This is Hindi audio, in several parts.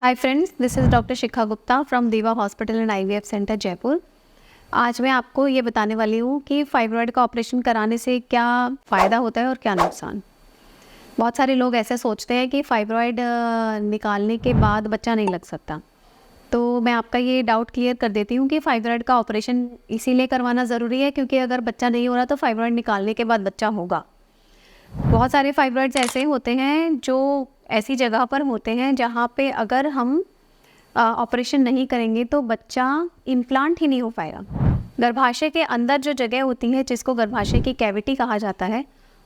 Hi friends, this is doctor Shikha Gupta from Diva hospital and IVF centre Jaipur. आज मैं आपको ये बताने वाली हूँ कि फाइब्रॉयड का ऑपरेशन कराने से क्या फ़ायदा होता है और क्या नुकसान। बहुत सारे लोग ऐसे सोचते हैं कि फाइब्रॉयड निकालने के बाद बच्चा नहीं लग सकता। तो मैं आपका ये डाउट क्लियर कर देती हूँ कि फाइब्रॉयड का ऑपरेशन इसीलिए करवाना ज़रूरी है क्योंकि अगर बच्चा नहीं हो रहा तो फाइब्रॉयड निकालने के बाद बच्चा होगा। बहुत सारे फाइब्रॉइड्स ऐसे होते हैं जो ऐसी जगह पर होते हैं जहाँ पे अगर हम ऑपरेशन नहीं करेंगे तो बच्चा इम्प्लांट ही नहीं हो पाएगा। गर्भाशय के अंदर जो जगह होती है जिसको गर्भाशय की कैविटी कहा जाता है,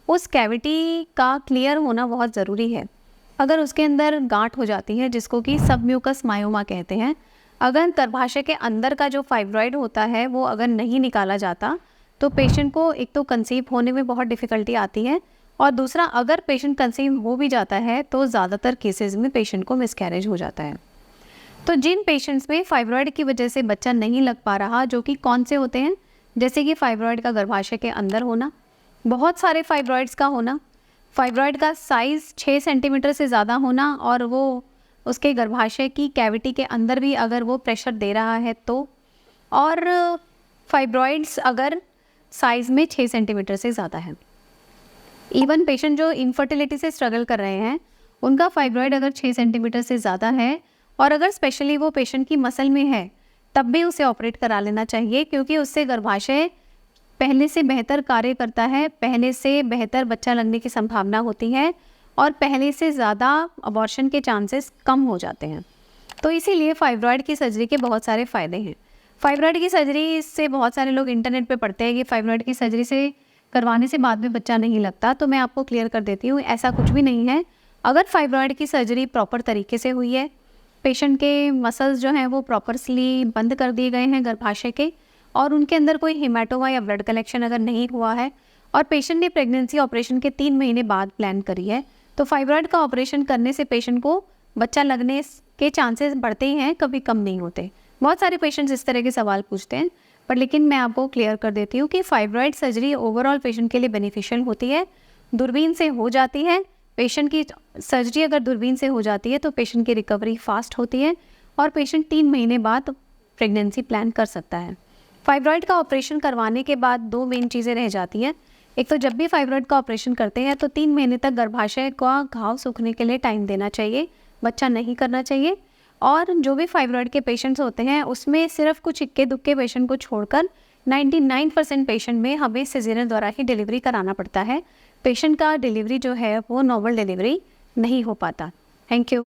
उस कैविटी का क्लियर होना बहुत ज़रूरी है। अगर उसके अंदर गांठ हो जाती है जिसको कि सबम्यूकस मायोमा कहते हैं, अगर गर्भाशय के अंदर का जो फाइब्रॉइड होता है वो अगर नहीं निकाला जाता तो पेशेंट को एक तो कंसीव होने में बहुत डिफ़िकल्टी आती है और दूसरा अगर पेशेंट कंसीव हो भी जाता है तो ज़्यादातर केसेस में पेशेंट को मिसकैरेज हो जाता है। तो जिन पेशेंट्स में फाइब्रॉयड की वजह से बच्चा नहीं लग पा रहा, जो कि कौन से होते हैं, जैसे कि फाइब्रॉयड का गर्भाशय के अंदर होना, बहुत सारे फाइब्रॉयड्स का होना, फाइब्रॉयड का साइज़ 6 सेंटीमीटर से ज़्यादा होना और वो उसके गर्भाशय की कैविटी के अंदर भी अगर वो प्रेशर दे रहा है तो, और फाइब्रॉयड्स अगर साइज़ में 6 सेंटीमीटर से ज़्यादा है। इवन पेशेंट जो इनफर्टिलिटी से स्ट्रगल कर रहे हैं, उनका फाइब्रॉयड अगर 6 सेंटीमीटर से ज़्यादा है और अगर स्पेशली वो पेशेंट की मसल में है, तब भी उसे ऑपरेट करा लेना चाहिए क्योंकि उससे गर्भाशय पहले से बेहतर कार्य करता है, पहले से बेहतर बच्चा लगने की संभावना होती है और पहले से ज़्यादा अबॉर्शन के चांसेस कम हो जाते हैं। तो इसीलिए फाइब्रॉयड की सर्जरी के बहुत सारे फ़ायदे हैं। फाइब्रॉयड की सर्जरी से बहुत सारे लोग इंटरनेट पे पढ़ते हैं कि फाइब्रॉयड की सर्जरी से करवाने से बाद में बच्चा नहीं लगता, तो मैं आपको क्लियर कर देती हूँ, ऐसा कुछ भी नहीं है। अगर फाइब्रॉयड की सर्जरी प्रॉपर तरीके से हुई है, पेशेंट के मसल्स जो हैं वो प्रॉपरली बंद कर दिए गए हैं गर्भाशय के और उनके अंदर कोई हेमाटोमा या ब्लड कलेक्शन अगर नहीं हुआ है और पेशेंट ने प्रेगनेंसी ऑपरेशन के 3 महीने बाद प्लान करी है, तो फाइब्रॉयड का ऑपरेशन करने से पेशेंट को बच्चा लगने के चांसेस बढ़ते ही हैं, कभी कम नहीं होते। बहुत सारे पेशेंट्स इस तरह के सवाल पूछते हैं, पर लेकिन मैं आपको क्लियर कर देती हूँ कि फाइब्रॉयड सर्जरी ओवरऑल पेशेंट के लिए बेनिफिशियल होती है, दूरबीन से हो जाती है। पेशेंट की सर्जरी अगर दूरबीन से हो जाती है तो पेशेंट की रिकवरी फास्ट होती है और पेशेंट 3 महीने बाद प्रेगनेंसी प्लान कर सकता है। फाइब्रॉयड का ऑपरेशन करवाने के बाद 2 मेन चीज़ें रह जाती हैं। एक तो जब भी फाइब्रॉयड का ऑपरेशन करते हैं तो 3 महीने तक गर्भाशय का घाव सूखने के लिए टाइम देना चाहिए, बच्चा नहीं करना चाहिए। और जो भी फाइब्रॉयड के पेशेंट्स होते हैं उसमें सिर्फ कुछ इक्के दुक्के पेशेंट को छोड़कर 99% पेशेंट में हमें सिजेरियन द्वारा ही डिलीवरी कराना पड़ता है। पेशेंट का डिलीवरी जो है वो नॉर्मल डिलीवरी नहीं हो पाता। Thank you.